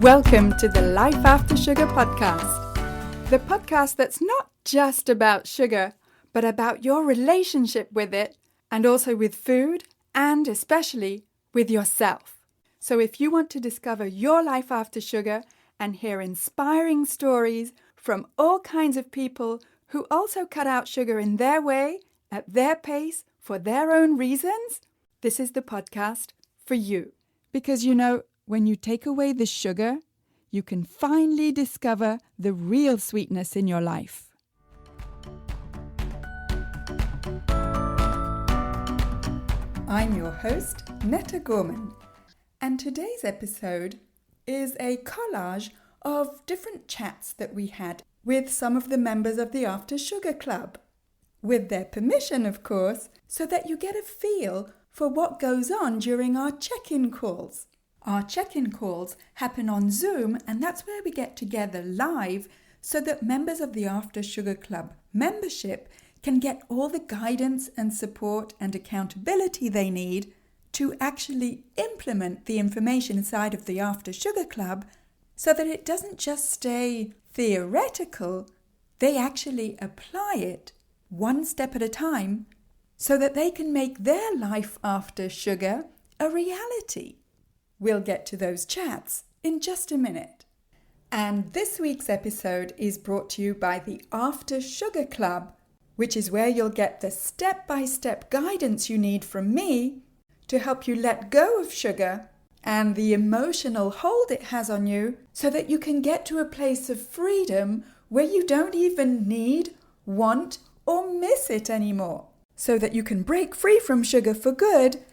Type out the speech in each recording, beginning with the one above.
Welcome to the Life After Sugar podcast, the podcast that's not just about sugar, but about your relationship with it and also with food and especially with yourself. So if you want to discover your life after sugar and hear inspiring stories from all kinds of people who also cut out sugar in their way, at their pace, for their own reasons, this is the podcast for you. Because when you take away the sugar, you can finally discover the real sweetness in your life. I'm your host, Netta Gorman, and today's episode is a collage of different chats that we had with some of the members of the After Sugar Club, with their permission, of course, so that you get a feel for what goes on during our check-in calls. Our check-in calls happen on Zoom, and that's where we get together live so that members of the After Sugar Club membership can get all the guidance and support and accountability they need to actually implement the information inside of the After Sugar Club so that it doesn't just stay theoretical, they actually apply it one step at a time so that they can make their life after sugar a reality. We'll get to those chats in just a minute. And this week's episode is brought to you by the After Sugar Club, which is where you'll get the step-by-step guidance you need from me to help you let go of sugar and the emotional hold it has on you so that you can get to a place of freedom where you don't even need, want, or miss it anymore, so that you can break free from sugar for good.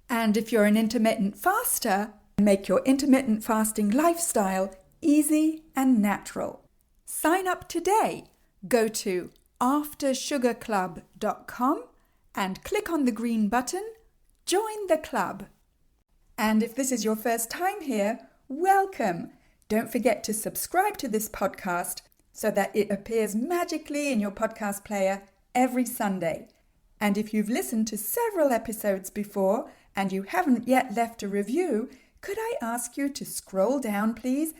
And if you're an intermittent faster, make your intermittent fasting lifestyle easy and natural. Sign up today. Go to aftersugarclub.com and click on the green button, Join the Club. And if this is your first time here, welcome. Don't forget to subscribe to this podcast so that it appears magically in your podcast player every Sunday. And if you've listened to several episodes before and you haven't yet left a review, could I ask you to scroll down, please,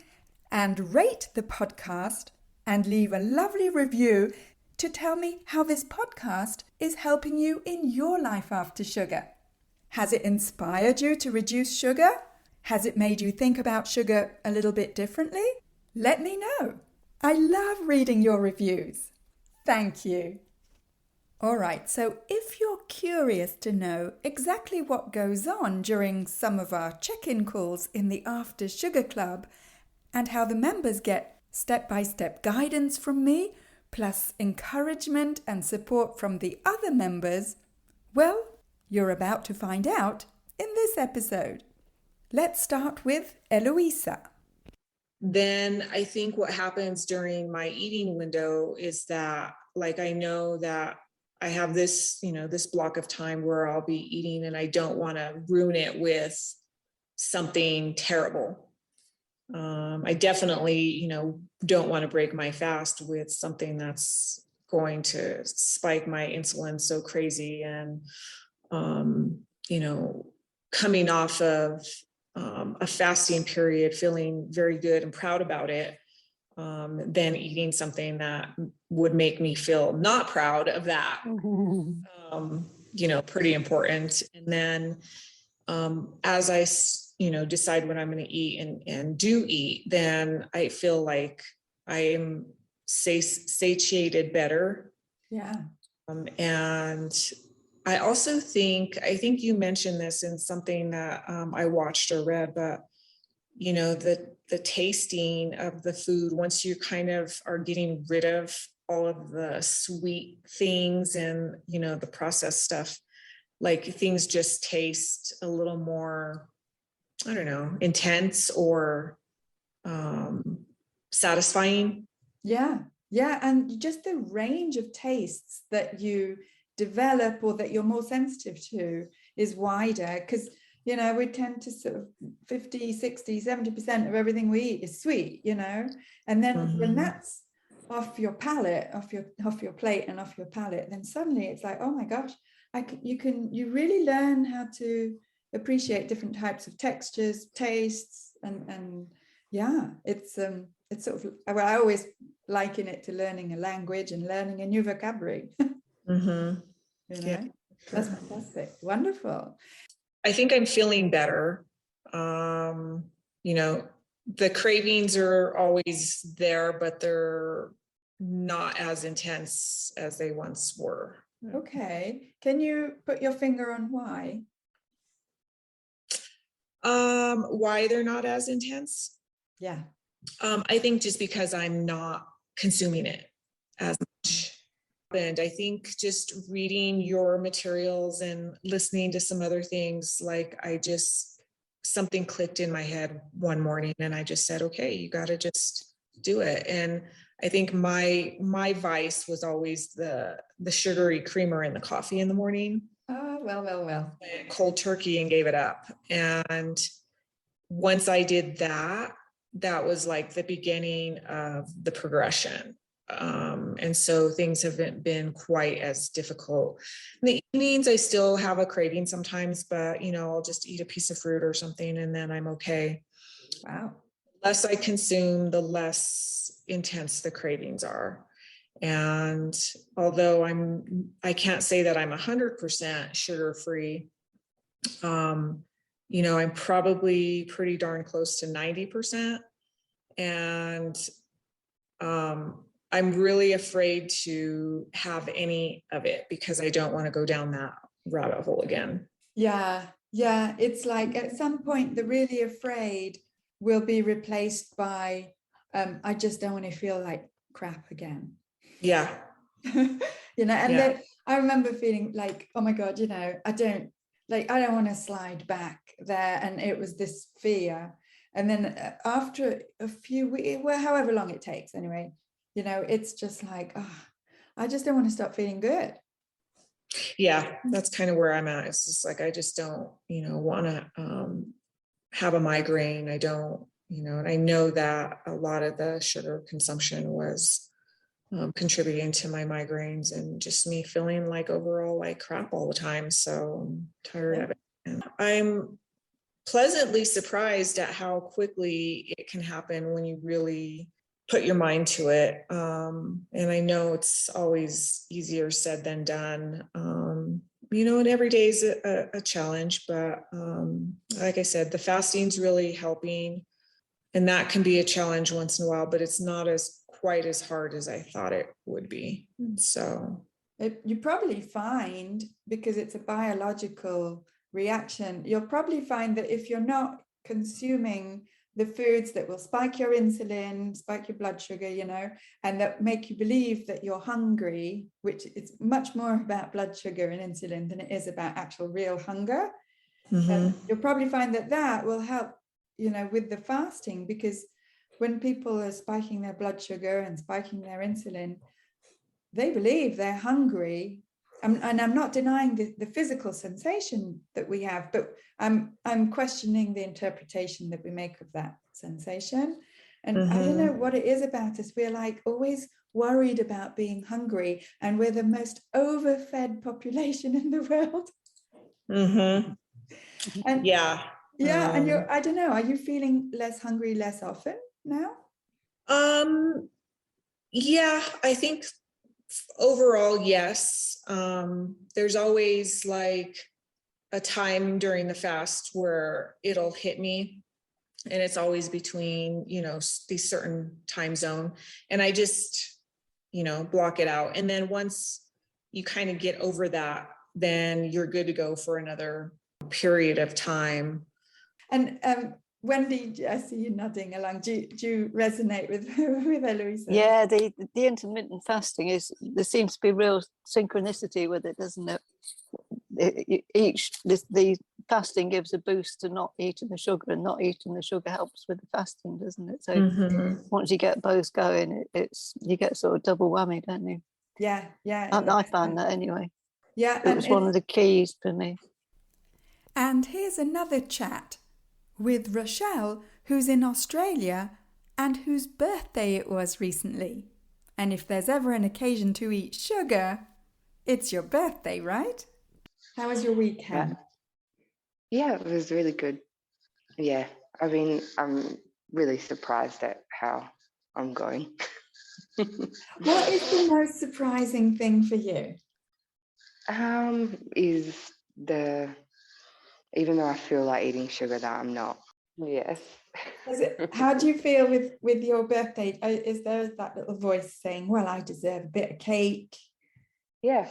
and rate the podcast and leave a lovely review to tell me how this podcast is helping you in your life after sugar. Has it inspired you to reduce sugar? Has it made you think about sugar a little bit differently? Let me know. I love reading your reviews. Thank you. All right, so if you're curious to know exactly what goes on during some of our check-in calls in the After Sugar Club and how the members get step-by-step guidance from me, plus encouragement and support from the other members, well, you're about to find out in this episode. Let's start with Eloisa. Then I think what happens during my eating window is that, I know that I have this, this block of time where I'll be eating and I don't want to ruin it with something terrible. I definitely, don't want to break my fast with something that's going to spike my insulin so crazy. And, coming off of a fasting period, feeling very good and proud about it, then eating something that would make me feel not proud of that, pretty important. And then as I, decide what I'm going to eat and do eat, then I feel like I am satiated better. Yeah. And I also think you mentioned this in something that I watched or read, but the tasting of the food, once you kind of are getting rid of all of the sweet things and, the processed stuff, things just taste a little more, I don't know, intense or satisfying. Yeah. And just the range of tastes that you develop or that you're more sensitive to is wider because we tend to sort of 50, 60, 70% of everything we eat is sweet, and then when that's off your palate, off your plate and off your palate, then suddenly it's like, oh my gosh, you really learn how to appreciate different types of textures, tastes, and Yeah, it's sort of, well, I always liken it to learning a language and learning a new vocabulary. Mm-hmm. You Yeah, know, that's sure. fantastic. Wonderful. I think I'm feeling better. You know, the cravings are always there, but they're not as intense as they once were. Okay. Can you put your finger on why? Why they're not as intense? Yeah. I think just because I'm not consuming it as much. And I think just reading your materials and listening to some other things, like something clicked in my head one morning and I just said, okay, you got to just do it. And I think my vice was always the sugary creamer in the coffee in the morning. Oh, well. Cold turkey and gave it up. And once I did that, that was like the beginning of the progression. And so things haven't been quite as difficult. In the evenings, I still have a craving sometimes, but I'll just eat a piece of fruit or something and then I'm okay. Wow. The less I consume, the less intense the cravings are. And although I can't say that I'm 100% sugar free, I'm probably pretty darn close to 90%. And I'm really afraid to have any of it because I don't want to go down that rabbit hole again. Yeah. Yeah. It's like at some point, the really afraid will be replaced by, I just don't want to feel like crap again. Yeah. And Yeah. then I remember feeling like, oh my God, I don't want to slide back there. And it was this fear. And then after a few weeks, well, however long it takes anyway, it's just like, oh, I just don't want to stop feeling good. Yeah, that's kind of where I'm at. It's just like I just don't, want to have a migraine. I don't, and I know that a lot of the sugar consumption was contributing to my migraines and just me feeling like overall like crap all the time. So I'm tired of it. And I'm pleasantly surprised at how quickly it can happen when you really put your mind to it. And I know it's always easier said than done. And every day is a challenge, but like I said, the fasting's really helping. And that can be a challenge once in a while, but it's not as quite as hard as I thought it would be. So you probably find, because it's a biological reaction, you'll probably find that if you're not consuming the foods that will spike your insulin, spike your blood sugar, and that make you believe that you're hungry, which is much more about blood sugar and insulin than it is about actual real hunger. And you'll probably find that will help, with the fasting, because when people are spiking their blood sugar and spiking their insulin, they believe they're hungry. And I'm not denying the physical sensation that we have, but I'm questioning the interpretation that we make of that sensation. And I don't know what it is about us. We're like always worried about being hungry, and we're the most overfed population in the world. And yeah. and I don't know, are you feeling less hungry less often now? Yeah, I think overall, yes. There's always like a time during the fast where it'll hit me, and it's always between, these certain time zone. And I just, block it out. And then once you kind of get over that, then you're good to go for another period of time. And Wendy, I see you nodding along. Do you resonate with Eloisa? Yeah, the intermittent fasting there seems to be real synchronicity with it, doesn't it? The fasting gives a boost to not eating the sugar, and not eating the sugar helps with the fasting, doesn't it? So once you get both going, you get sort of double whammy, don't you? Yeah. I found that anyway. Yeah, it was one of the keys for me. And here's another chat with Rochelle, who's in Australia and whose birthday it was recently. And if there's ever an occasion to eat sugar, it's your birthday, right? How was your weekend? Yeah, it was really good. Yeah, I mean, I'm really surprised at how I'm going. What is the most surprising thing for you? Is even though I feel like eating sugar, that I'm not. Yes. How do you feel with your birthday? Is there that little voice saying, well, I deserve a bit of cake? Yeah.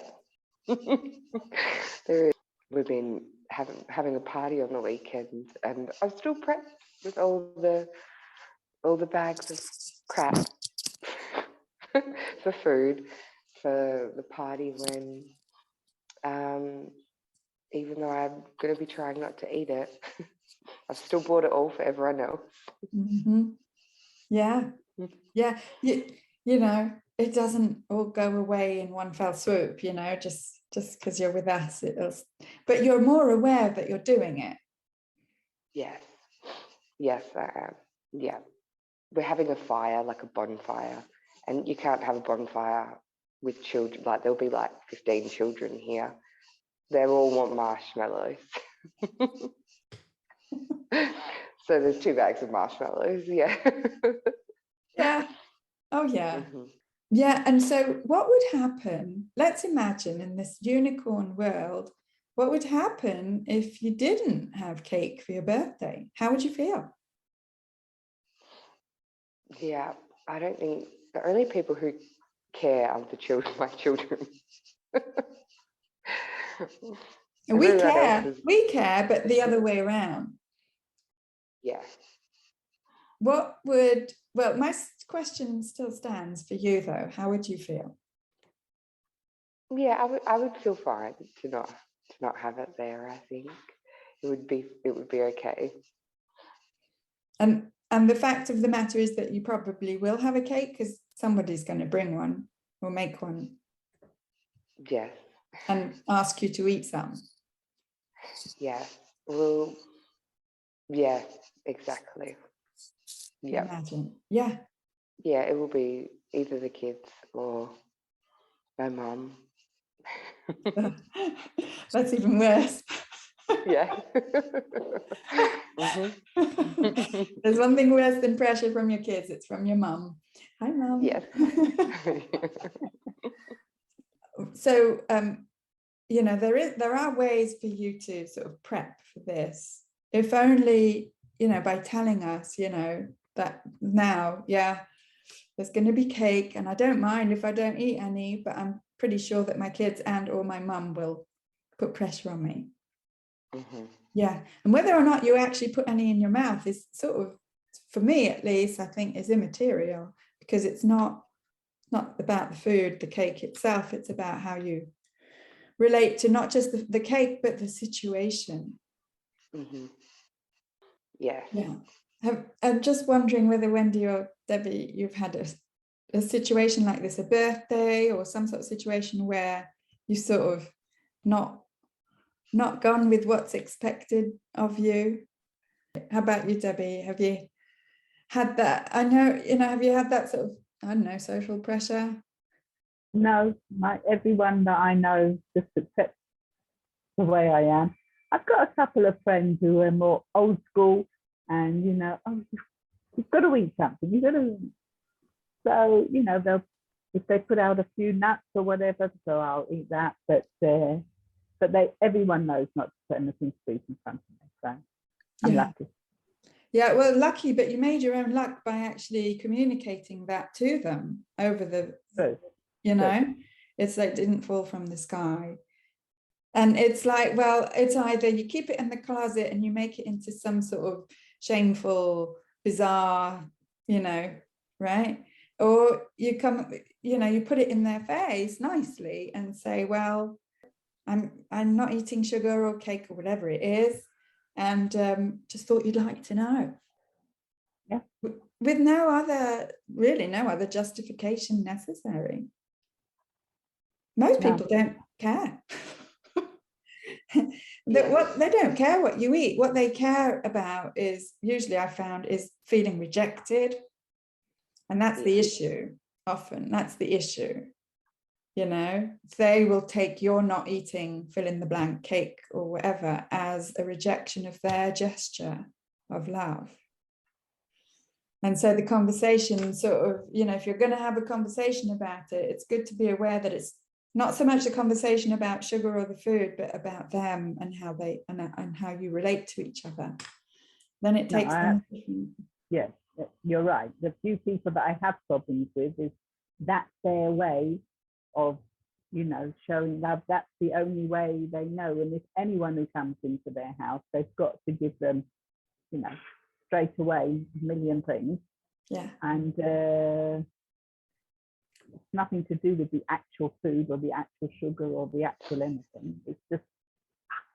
We've been having a party on the weekend, and I'm still prepped with all the bags of crap for food for the party when even though I'm going to be trying not to eat it, I've still bought it all for everyone else. Mm-hmm. Yeah. Yeah. You know, it doesn't all go away in one fell swoop, you know, just because you're with us. But you're more aware that you're doing it. Yes. Yes, I am. Yeah. We're having a fire, like a bonfire, and you can't have a bonfire with children. Like, there'll be like 15 children here. They all want marshmallows. So there's 2 bags of marshmallows. Yeah. Yeah. Oh, yeah. Mm-hmm. Yeah. And so what would happen? Let's imagine in this unicorn world, what would happen if you didn't have cake for your birthday? How would you feel? Yeah, I don't think the only people who care are the children, my children. We Everyone care, but the other way around. Yeah. My question still stands for you though. How would you feel? Yeah, I would feel fine to not have it there. I think it would be okay. And the fact of the matter is that you probably will have a cake because somebody's going to bring one or make one. Yes. And ask you to eat some. Yes. Well, yeah, exactly. Yeah. Imagine. Yeah. Yeah, it will be either the kids or my mum. That's even worse. Yeah. Mm-hmm. There's one thing worse than pressure from your kids. It's from your mum. Hi, mum. Yes. So, you know, there are ways for you to sort of prep for this. If only, you know, by telling us, you know, that now, yeah, there's going to be cake and I don't mind if I don't eat any, but I'm pretty sure that my kids and or my mum will put pressure on me. Mm-hmm. Yeah. And whether or not you actually put any in your mouth is sort of, for me at least, I think is immaterial because it's not about the food, the cake itself. It's about how you relate to not just the cake, but the situation. Mm-hmm. Yeah. Yeah. I'm just wondering whether Wendy or Debbie, you've had a situation like this, a birthday or some sort of situation where you sort of not gone with what's expected of you. How about you, Debbie? Have you had that? I know, you know, have you had that sort of, I don't know, social pressure? No, everyone that I know just accepts the way I am. I've got a couple of friends who are more old school and, you know, oh, you've got to eat something. You've got to. So, you know, if they put out a few nuts or whatever, so I'll eat that. But everyone knows not to put anything sweet in front of me. So I'm lucky. Yeah, well, lucky, but you made your own luck by actually communicating that to them over the, you know, it's like it didn't fall from the sky. And it's like, well, it's either you keep it in the closet and you make it into some sort of shameful, bizarre, you know, right? Or you come, you know, you put it in their face nicely and say, well, I'm not eating sugar or cake or whatever it is. And just thought you'd like to know. Yeah. With no other justification necessary. Most people don't care. What they don't care what you eat. What they care about is usually, I found, is feeling rejected. And that's the issue. Often that's the issue. You know, they will take your not eating fill in the blank cake or whatever as a rejection of their gesture of love. And so the conversation sort of, you know, if you're going to have a conversation about it, it's good to be aware that it's not so much a conversation about sugar or the food, but about them and how they and how you relate to each other. Then it takes yes, you're right. The few people that I have problems with is that's their way of, you know, showing love. That's the only way they know. And if anyone who comes into their house, they've got to give them, you know, straight away a million things. Yeah. And it's nothing to do with the actual food or the actual sugar or the actual anything. It's just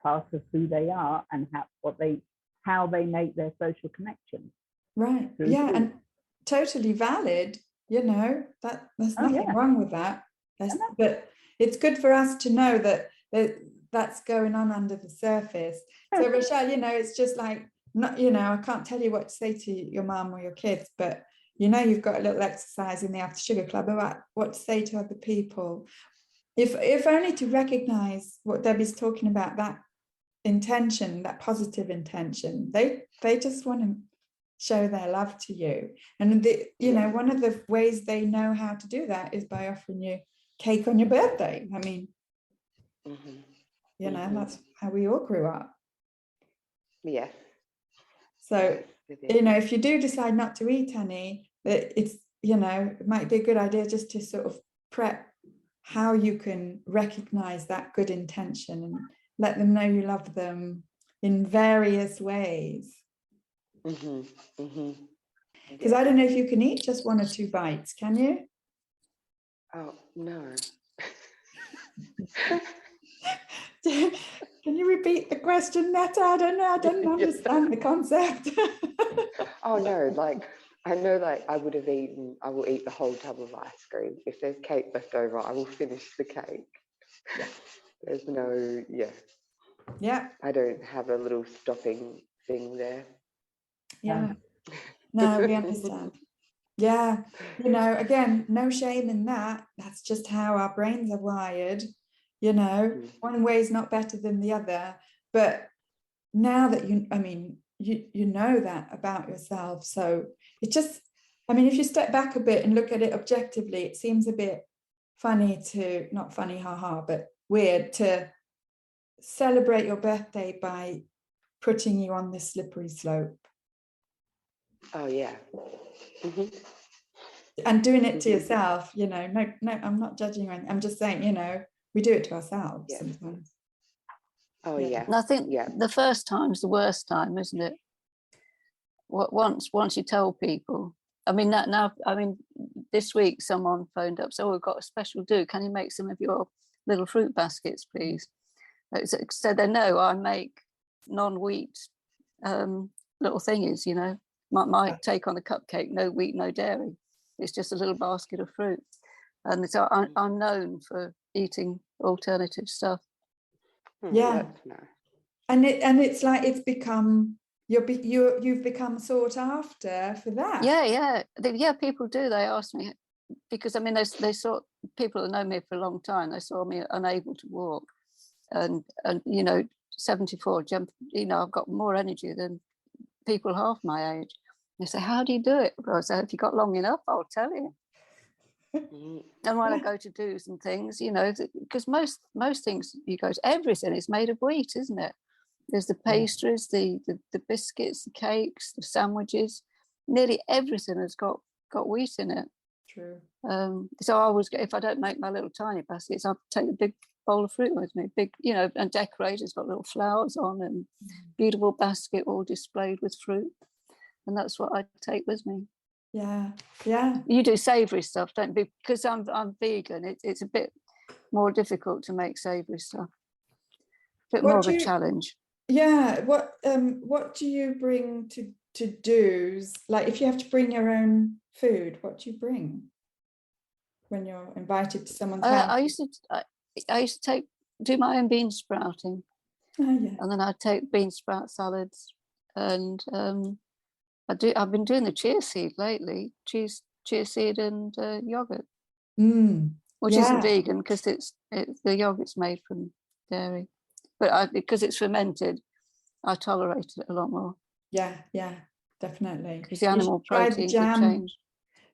part of who they are and how they make their social connections. Right. Yeah, food. And totally valid. You know, that there's nothing wrong with that. But it's good for us to know that that's going on under the surface. So Rochelle, you know, it's just like, not, you know, I can't tell you what to say to your mum or your kids, but you know, you've got a little exercise in the After Sugar Club about what to say to other people. If only to recognize what Debbie's talking about, that intention, that positive intention. They just want to show their love to you. And you know, one of the ways they know how to do that is by offering you cake on your birthday. I mean, you know, that's how we all grew up. Yes. So, you know, if you do decide not to eat any, it's, you know, it might be a good idea just to sort of prep how you can recognize that good intention and let them know you love them in various ways. Because I don't know if you can eat just 1 or 2 bites, can you? Oh, no. Can you repeat the question, Netta? I don't know. I don't understand the concept. Oh, no, like, I know, like, I will eat the whole tub of ice cream. If there's cake left over, I will finish the cake. Yeah. There's no, Yeah. I don't have a little stopping thing there. Yeah. No, we understand. Yeah. You know, again, no shame in that. That's just how our brains are wired. You know, one way is not better than the other. But now that you know that about yourself. So it just, I mean, if you step back a bit and look at it objectively, it seems a bit funny to, not funny, haha, but weird to celebrate your birthday by putting you on this slippery slope. Oh, yeah. And doing it to yourself, you know, no, I'm not judging you. I'm just saying, you know, we do it to ourselves sometimes. Oh, yeah. And I think the first time's the worst time, isn't it? Once you tell people, I mean, now, I mean, this week someone phoned up, so we've got a special do. Can you make some of your little fruit baskets, please? So they know I make non-wheat little thingies, you know. My take on a cupcake, no wheat, no dairy. It's just a little basket of fruit. And so I'm known for eating alternative stuff. Yeah. And it's like it's become you've become sought after for that. Yeah, people do. They ask me because I mean they saw people that know me for a long time. They saw me unable to walk, and you know, 74, you know, I've got more energy than people half my age. They say, how do you do it? I say, if you got long enough, I'll tell you. And when I go to do some things, you know, because most things you go to, everything is made of wheat, isn't it? There's the pastries, the biscuits, the cakes, the sandwiches. Nearly everything has got wheat in it. True. So I always, if I don't make my little tiny baskets, I'll take a big bowl of fruit with me, big, you know, and decorate. It's got little flowers on and beautiful basket all displayed with fruit. And that's what I take with me. Yeah. You do savoury stuff, don't you? Because I'm vegan. It's a bit more difficult to make savoury stuff. A bit more of a challenge. Yeah. What do you bring to do's? Like, if you have to bring your own food, what do you bring when you're invited to someone's house? I used to do my own bean sprouting. Oh, yeah. And then I'd take bean sprout salads, and I've been doing the chia seed lately, chia seed and yogurt, which isn't vegan because the yogurt's made from dairy, but because it's fermented, I tolerate it a lot more. Yeah, definitely. because the You should animal try the protein could jam. change.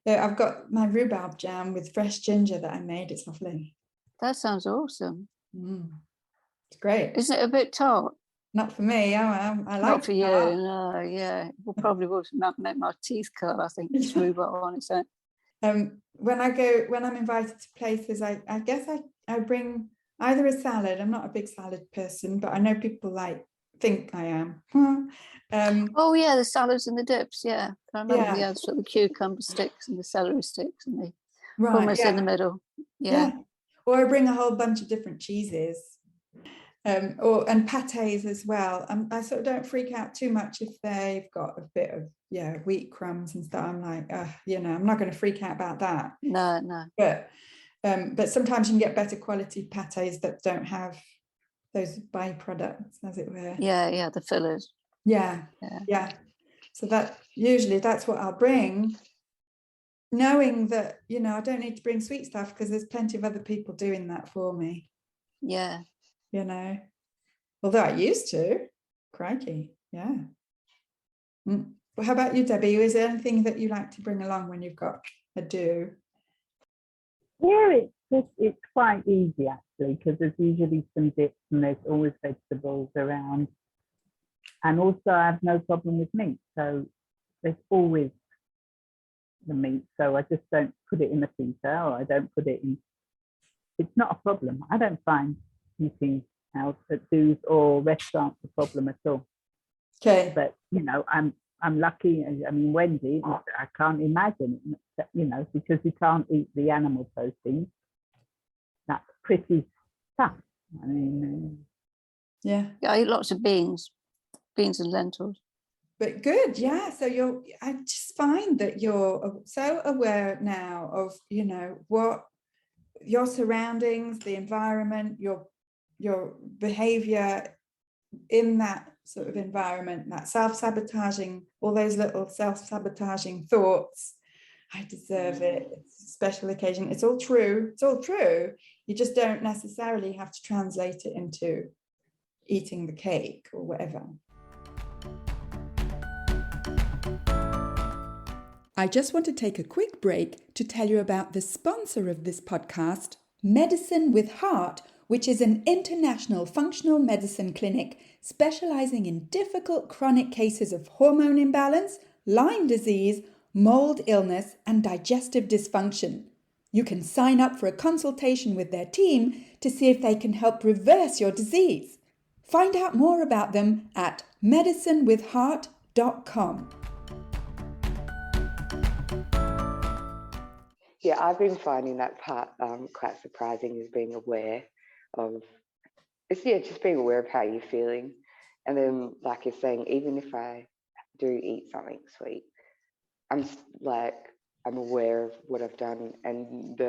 Yeah, I've got my rhubarb jam with fresh ginger that I made. It's lovely. That sounds awesome. It's great. Isn't it a bit tart? Not for me. I like Not for you, tart. no, yeah. It probably would make my teeth curl, I think, just rhubarb on its own. When I'm invited to places, I guess I bring either a salad. I'm not a big salad person, but I know people think I am. Oh yeah, the salads and the dips, yeah. I remember Yeah. we had sort of the cucumber sticks and the celery sticks and the Right, hummus in the middle. Yeah. Or I bring a whole bunch of different cheeses. And pâtés as well. I sort of don't freak out too much if they've got a bit of wheat crumbs and stuff. I'm like, I'm not going to freak out about that. No. But sometimes you can get better quality pâtés that don't have those byproducts, as it were. Yeah, the fillers. Yeah. So that's what I'll bring, knowing that I don't need to bring sweet stuff because there's plenty of other people doing that for me. Yeah. Although I used to. Crikey, yeah. Well, how about you, Debbie? Is there anything that you like to bring along when you've got a do? Yeah, it's quite easy actually, because there's usually some dips and there's always vegetables around. And also I have no problem with meat, so there's always the meat. So I just don't put it in the freezer, or I don't put it in. It's not a problem. I don't find eating out at zoos or restaurants a problem at all. Okay. But I'm lucky. I mean, Wendy, I can't imagine it, because you can't eat the animal protein. That's pretty tough. I mean, I eat lots of beans and lentils. But good, yeah. So I just find that you're so aware now of, what your surroundings, the environment, your behavior in that sort of environment, that self-sabotaging, all those little self-sabotaging thoughts. I deserve it. It's a special occasion. It's all true. You just don't necessarily have to translate it into eating the cake or whatever. I just want to take a quick break to tell you about the sponsor of this podcast, Medicine with Heart, which is an international functional medicine clinic specializing in difficult chronic cases of hormone imbalance, Lyme disease, mold illness, and digestive dysfunction. You can sign up for a consultation with their team to see if they can help reverse your disease. Find out more about them at medicinewithheart.com. Yeah, I've been finding that part quite surprising, is being aware of, just being aware of how you're feeling. And then, like you're saying, even if I do eat something sweet, I'm aware of what I've done, and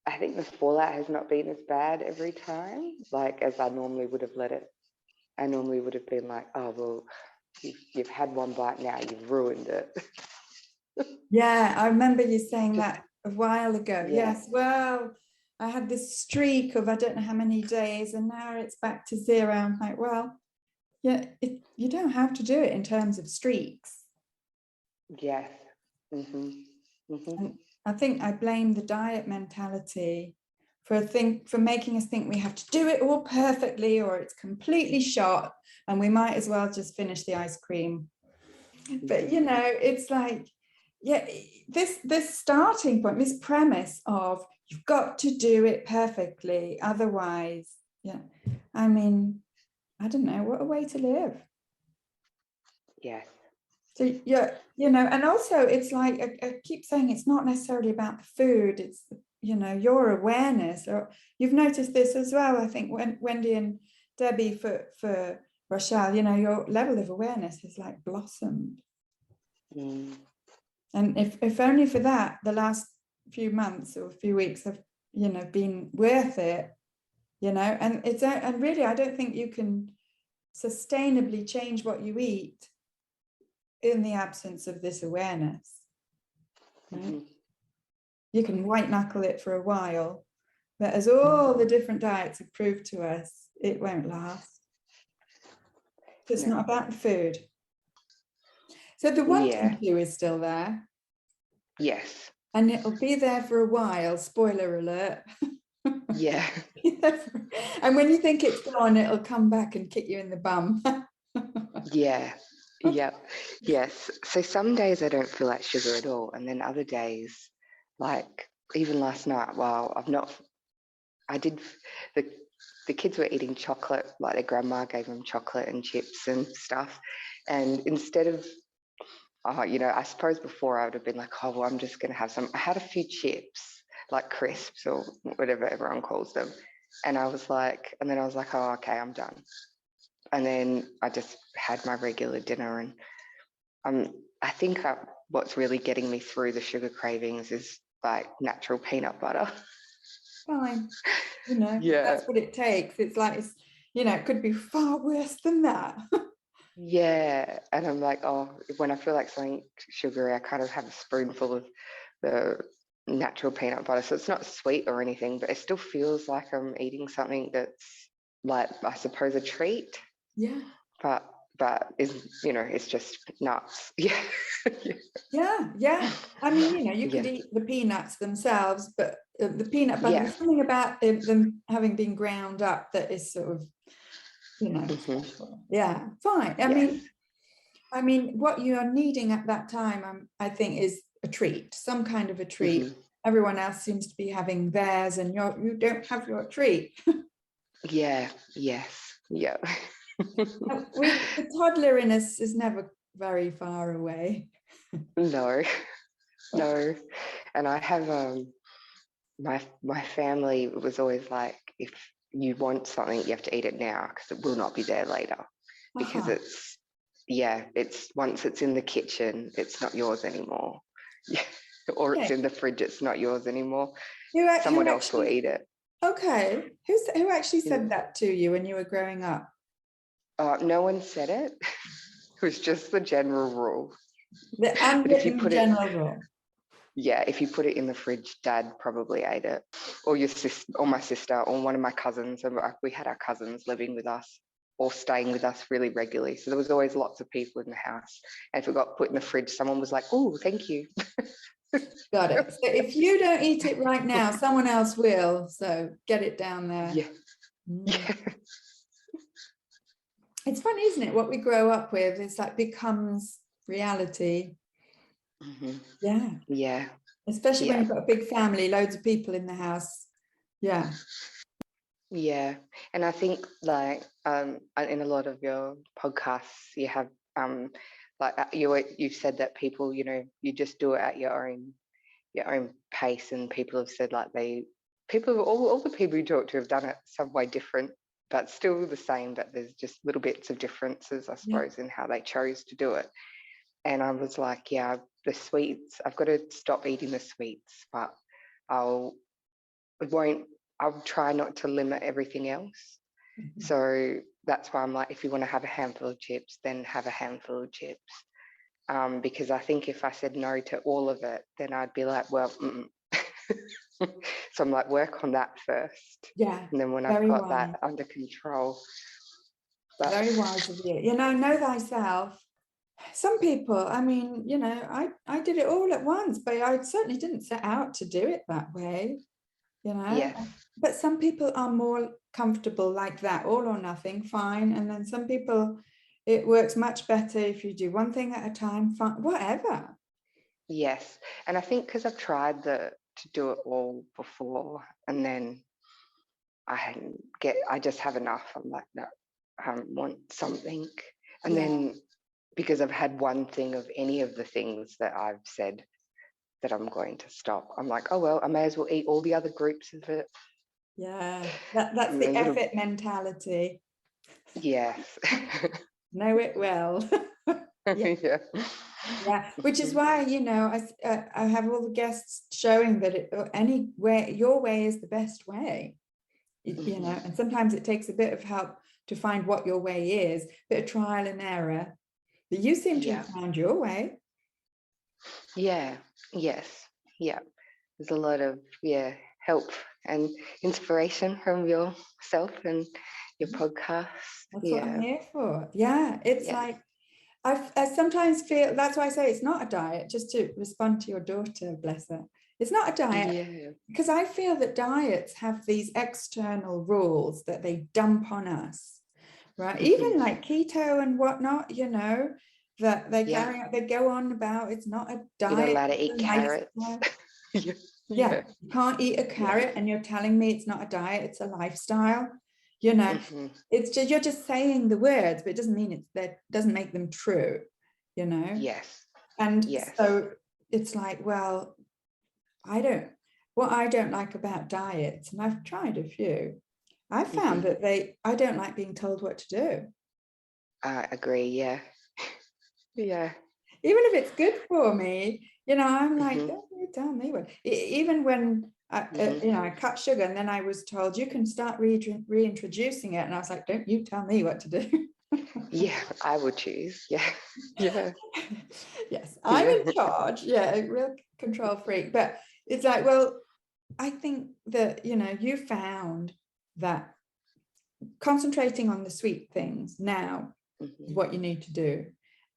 I think the fallout has not been as bad every time, as I normally would have let it. I normally would have been like, oh, well, you've had one bite now, you've ruined it. Yeah, I remember you saying that a while ago. Yeah. Yes, well, I had this streak of I don't know how many days, and now it's back to zero. I'm like, well, yeah, you don't have to do it in terms of streaks. Yes. Mm-hmm. Mm-hmm. And I think I blame the diet mentality for making us think we have to do it all perfectly, or it's completely shot, and we might as well just finish the ice cream. But it's like, this starting point, this premise of you've got to do it perfectly, otherwise, I mean, I don't know, what a way to live. Yes. So and also it's like I keep saying it's not necessarily about the food, it's your awareness. Or you've noticed this as well, I think, when Wendy and Debbie for Rochelle, your level of awareness has blossomed. And if only for that, the last few months or few weeks have been worth it, and really I don't think you can sustainably change what you eat in the absence of this awareness. Right? You can white knuckle it for a while, but as all the different diets have proved to us, it won't last. It's not about the food. So the Yeah. wanting to is still there, Yes. and it'll be there for a while. Spoiler alert. Yeah. And when you think it's gone, it'll come back and kick you in the bum. Yeah. Yeah. Yes. So some days I don't feel like sugar at all. And then other days, like even last night, I did, the, the kids were eating chocolate, like their grandma gave them chocolate and chips and stuff. And instead of, I suppose before I would have been like, oh, well, I'm just going to have some. I had a few chips, like crisps or whatever everyone calls them. And I was like, oh, okay, I'm done. And then I just had my regular dinner. And I think what's really getting me through the sugar cravings is like natural peanut butter. Fine. Yeah. That's what it takes. It's like, it could be far worse than that. Yeah. And I'm like, oh, when I feel like something sugary, I kind of have a spoonful of the natural peanut butter. So it's not sweet or anything, but it still feels like I'm eating something that's like, I suppose, a treat. Yeah. But it's just nuts. Yeah. Yeah. I mean, you could Yeah. eat the peanuts themselves, but the peanut butter, Yeah. there's something about them having been ground up that is sort of, special. Yeah, fine. I mean, what you are needing at that time, I think, is a treat, some kind of a treat. Everyone else seems to be having theirs, and you don't have your treat. Yeah. Yes. Yeah. The toddler in us is never very far away. No. And I have my family was always like, if you want something, you have to eat it now because it will not be there later. Because it's once it's in the kitchen, it's not yours anymore. Or it's in the fridge, it's not yours anymore. Someone else will eat it. Okay. Who actually said that to you when you were growing up? No one said it. It was just the general rule. The unwritten general rule. Yeah, if you put it in the fridge, Dad probably ate it, or your sister, or my sister, or one of my cousins. And we had our cousins living with us or staying with us really regularly. So there was always lots of people in the house. And if it got put in the fridge, someone was like, "Oh, thank you." Got it. So if you don't eat it right now, someone else will. So get it down there. Yeah. Yeah. It's funny, isn't it? What we grow up with is like becomes reality. Yeah. Yeah. Especially when you've got a big family, loads of people in the house. Yeah. Yeah. And I think in a lot of your podcasts, you have you've said that people, you just do it at your own pace, and people have said like all the people you talk to have done it some way different, but still the same, but there's just little bits of differences, I suppose, in how they chose to do it. And I was like, yeah, the sweets, I've got to stop eating the sweets, but I'll try not to limit everything else. So that's why I'm like, if you want to have a handful of chips, then have a handful of chips. Because I think if I said no to all of it, then I'd be like, well, so I'm like, work on that first. Yeah. And then when I've got that under control. Very wise of you. Know thyself. Some people, I mean, I did it all at once, but I certainly didn't set out to do it that way, Yes. But some people are more comfortable like that, all or nothing, fine. And then some people, it works much better if you do one thing at a time, fine, whatever. Yes. And I think because I've tried to do it all before, and then I just have enough. I'm like, no, I want something. And then because I've had one thing of any of the things that I've said that I'm going to stop, I'm like, oh, well, I may as well eat all the other groups of it. Yeah, that's the effort mentality. Yes. Know it well. Yeah, which is why, I have all the guests showing that your way is the best way, and sometimes it takes a bit of help to find what your way is, bit of trial and error. But you seem to have found your way. Yeah. Yes. Yeah. There's a lot of help and inspiration from yourself and your podcast. That's what I'm here for. Yeah, it's like I sometimes feel, that's why I say it's not a diet, just to respond to your daughter, bless her. It's not a diet, Yeah. because I feel that diets have these external rules that they dump on us, right? Even like keto and whatnot, you know, that they Yeah. carry out, they go on about it's not a You're not diet, allowed to it's eat a carrots. lifestyle. Yeah. Yeah, you can't eat a carrot and you're telling me it's not a diet, it's a lifestyle. You know, it's just, you're just saying the words, but it doesn't mean that doesn't make them true, you know? Yes. And Yes. so it's like, well, what I don't like about diets, and I've tried a few, I found that I don't like being told what to do. I agree. Yeah. Yeah. Even if it's good for me, you know, I'm like, don't you tell me what. Even when I cut sugar, and then I was told you can start reintroducing it, and I was like, don't you tell me what to do. Yeah, I would choose. Yeah. Yeah. Yes, I'm in charge. Yeah, a real control freak. But it's like, well, I think that, you know, you found that concentrating on the sweet things now is what you need to do.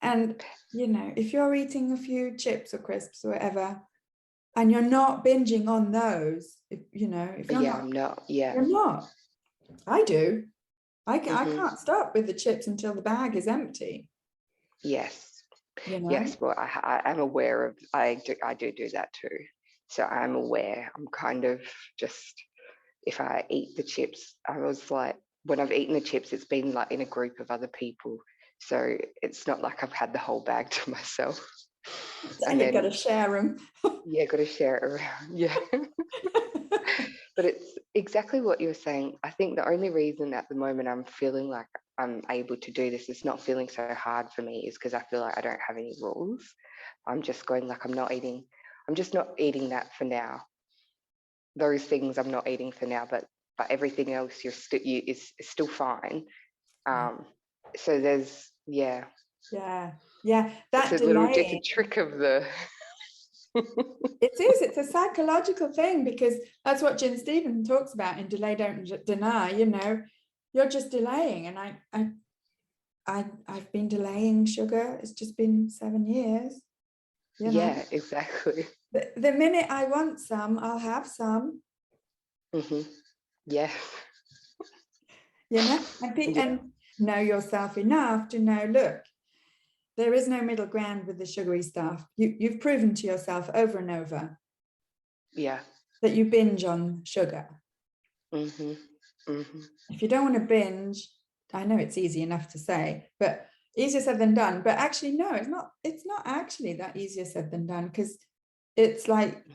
And, you know, if you're eating a few chips or crisps or whatever, and you're not binging on those, if you're I'm not. Yeah. you're not. I do. I can't stop with the chips until the bag is empty. Yes. You know? Yes. Well, I'm aware of, I do that too. So I'm aware. I'm kind of just, if I eat the chips, I was like, when I've eaten the chips, it's been like in a group of other people. So it's not like I've had the whole bag to myself. And you've got to share them. Yeah, got to share it around. Yeah. But it's exactly what you're saying. I think the only reason at the moment I'm feeling like I'm able to do this, it's not feeling so hard for me, is because I feel like I don't have any rules. I'm just going like, I'm just not eating that for now. Those things I'm not eating for now, but everything else is still fine. So there's, yeah. That it's a little, just a trick of the it's a psychological thing, because that's what Jen Stephen talks about in Delay Don't Deny. You know, you're just delaying, and I've been delaying sugar. It's just been 7 years. You know? Yeah, exactly. The minute I want some, I'll have some. Yeah. You know, and know yourself enough to know, look, there is no middle ground with the sugary stuff. You've proven to yourself over and over. Yeah. That you binge on sugar. If you don't want to binge, I know it's easy enough to say, but easier said than done. But actually, no, it's not actually that easier said than done, because it's like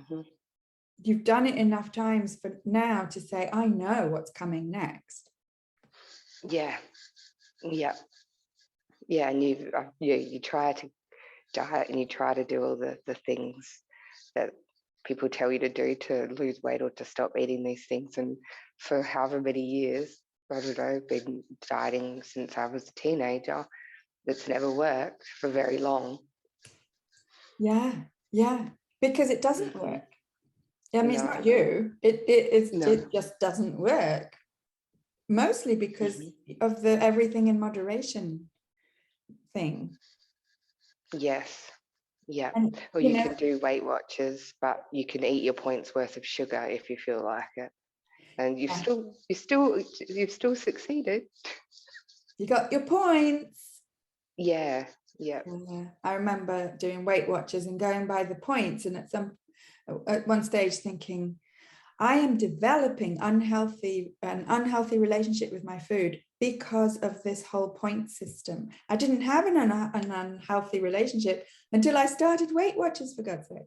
you've done it enough times for now to say, I know what's coming next. Yeah. Yeah. Yeah. And you try to diet, and you try to do all the things that people tell you to do to lose weight or to stop eating these things. And for however many years, I don't know, been dieting since I was a teenager. It's never worked for very long. Yeah, because it doesn't work. I mean, it's not you. It just doesn't work. Mostly because of the everything in moderation thing. Yes. Yeah. Or you can do Weight Watchers, but you can eat your points worth of sugar if you feel like it, and you've still succeeded. You got your points. Yeah. I remember doing Weight Watchers and going by the points, and at one stage thinking, I am developing an unhealthy relationship with my food because of this whole point system. I didn't have an unhealthy relationship until I started Weight Watchers, for God's sake.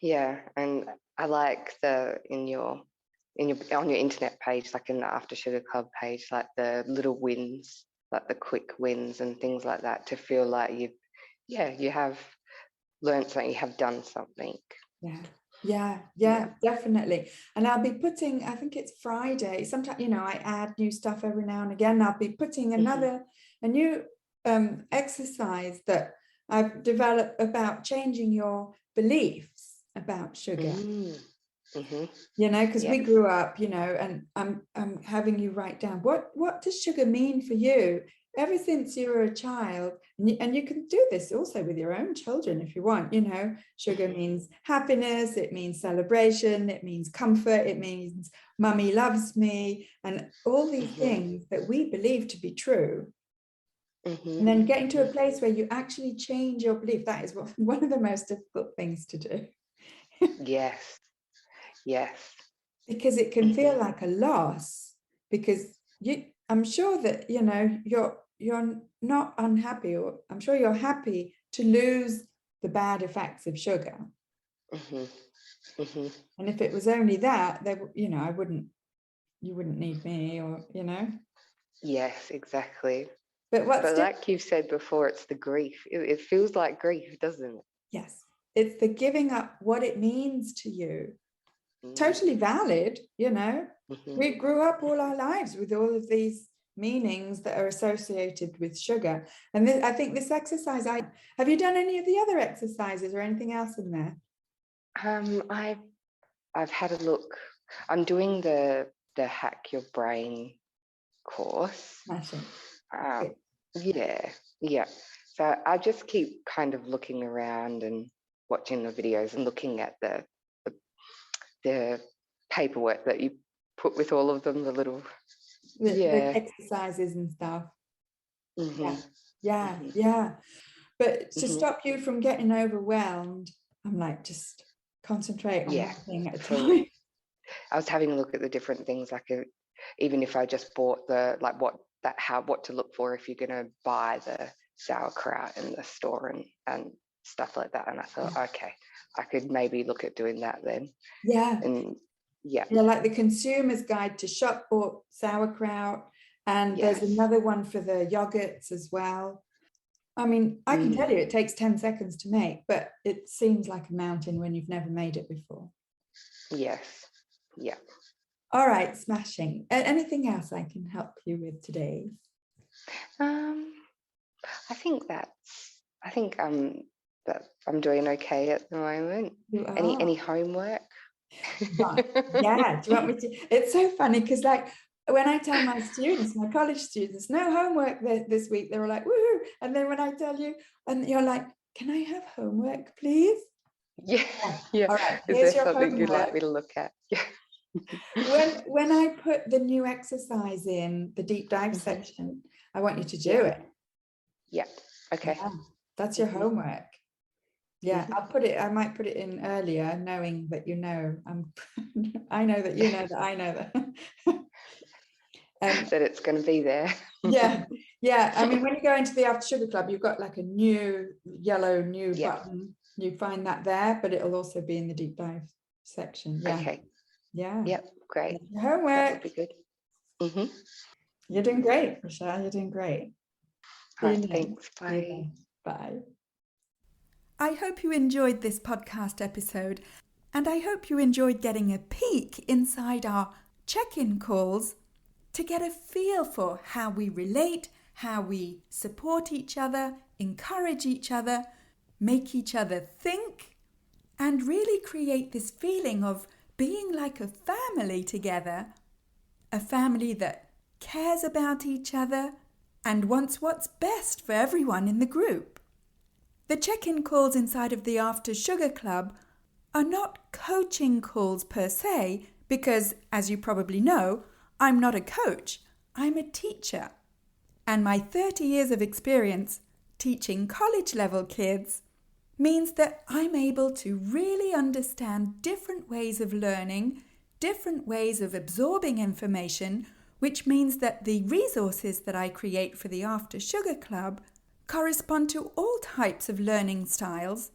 Yeah, and I like on your internet page, like in the After Sugar Club page, like the little wins, like the quick wins and things like that, to feel like you have learned something, you have done something. Yeah, definitely. And I'll be putting, I think it's Friday, sometimes, I add new stuff every now and again. I'll be putting a new exercise that I've developed about changing your beliefs about sugar. Because we grew up, and I'm having you write down, what does sugar mean for you? ever since you were a child, and you can do this also with your own children if you want, sugar means happiness, it means celebration, it means comfort, it means mummy loves me, and all these things that we believe to be true. And then getting to a place where you actually change your belief, that is one of the most difficult things to do. Yes. Because it can feel like a loss, because I'm sure that you're not unhappy, or I'm sure you're happy to lose the bad effects of sugar. And if it was only that, you wouldn't need me, or Yes, exactly. But like you've said before, it's the grief. It feels like grief, doesn't it? Yes, it's the giving up what it means to you. Totally valid, We grew up all our lives with all of these meanings that are associated with sugar. And I think this exercise, have you done any of the other exercises or anything else in there? I've had a look. I'm doing the Hack Your Brain course. Yeah. So I just keep kind of looking around and watching the videos and looking at the paperwork that you put with all of them, the exercises and stuff. Yeah. But to stop you from getting overwhelmed, I'm like, just concentrate on one thing at a time. I was having a look at the different things, like even if I just bought what to look for if you're going to buy the sauerkraut in the store and stuff like that. And I thought, okay, I could maybe look at doing that then. Like the consumer's guide to shop bought sauerkraut, and there's another one for the yogurts as well. I mean, I can tell you it takes 10 seconds to make, but it seems like a mountain when you've never made it before. Yes. Yeah. All right, smashing. Anything else I can help you with today? I think that I'm doing okay at the moment. You are. Any homework? Yeah. Do you want me to? It's so funny because, like, when I tell my students, my college students, no homework this week, they're all like, woohoo. And then when I tell you, and you're like, can I have homework, please? Yeah. All right. Is there something you'd like me to look at? Yeah. When I put the new exercise in the deep dive section, I want you to do it. Yeah. Okay. Yeah, that's your homework. Yeah, I might put it in earlier, knowing that I know that you know that I know that. That it's going to be there. Yeah. I mean, when you go into the After Sugar Club, you've got like a new yellow button. You find that there, but it'll also be in the deep dive section. Yeah. Okay. Yeah. Yep. Great. Your homework. That would be good. You're doing great, Rochelle. You're doing great. Thanks. Bye. Bye. I hope you enjoyed this podcast episode, and I hope you enjoyed getting a peek inside our check-in calls to get a feel for how we relate, how we support each other, encourage each other, make each other think, and really create this feeling of being like a family together, a family that cares about each other and wants what's best for everyone in the group. The check-in calls inside of the After Sugar Club are not coaching calls per se, because, as you probably know, I'm not a coach, I'm a teacher. And my 30 years of experience teaching college-level kids means that I'm able to really understand different ways of learning, different ways of absorbing information, which means that the resources that I create for the After Sugar Club correspond to all types of learning styles,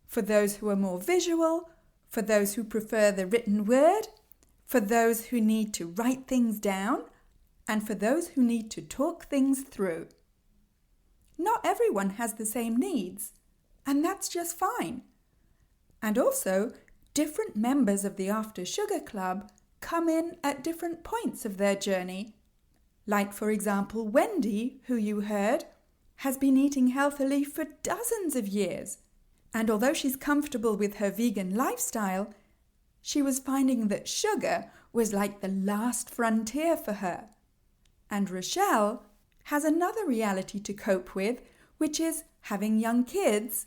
for those who are more visual, for those who prefer the written word, for those who need to write things down, and for those who need to talk things through. Not everyone has the same needs, and that's just fine. And also, different members of the After Sugar Club come in at different points of their journey. Like, for example, Wendy, who you heard, has been eating healthily for dozens of years. And although she's comfortable with her vegan lifestyle, she was finding that sugar was like the last frontier for her. And Rochelle has another reality to cope with, which is having young kids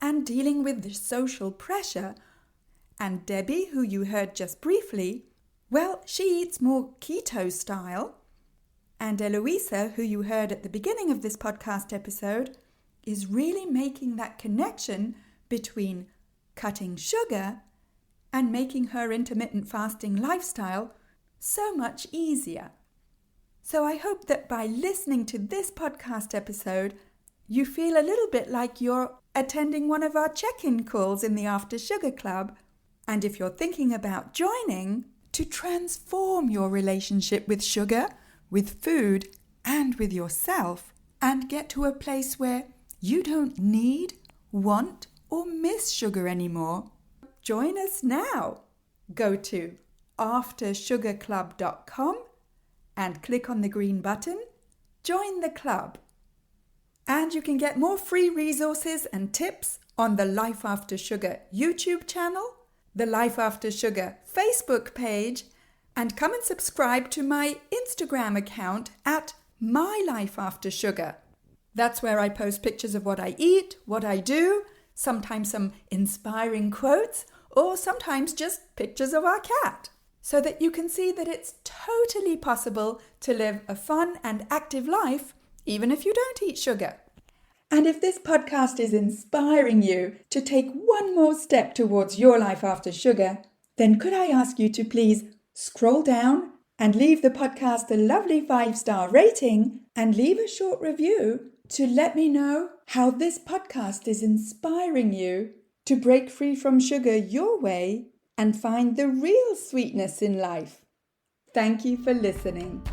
and dealing with the social pressure. And Debbie, who you heard just briefly, well, she eats more keto style. And Eloisa, who you heard at the beginning of this podcast episode, is really making that connection between cutting sugar and making her intermittent fasting lifestyle so much easier. So I hope that by listening to this podcast episode, you feel a little bit like you're attending one of our check-in calls in the After Sugar Club. And if you're thinking about joining, to transform your relationship with sugar, with food, and with yourself, and get to a place where you don't need, want, or miss sugar anymore, join us now. Go to aftersugarclub.com and click on the green button, Join the Club. And you can get more free resources and tips on the Life After Sugar YouTube channel, the Life After Sugar Facebook page, and come and subscribe to my Instagram account at My Life After Sugar. That's where I post pictures of what I eat, what I do, sometimes some inspiring quotes, or sometimes just pictures of our cat, so that you can see that it's totally possible to live a fun and active life even if you don't eat sugar. And if this podcast is inspiring you to take one more step towards your life after sugar, then could I ask you to please scroll down and leave the podcast a lovely 5-star rating and leave a short review to let me know how this podcast is inspiring you to break free from sugar your way and find the real sweetness in life. Thank you for listening.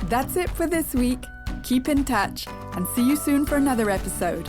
That's it for this week. Keep in touch and see you soon for another episode.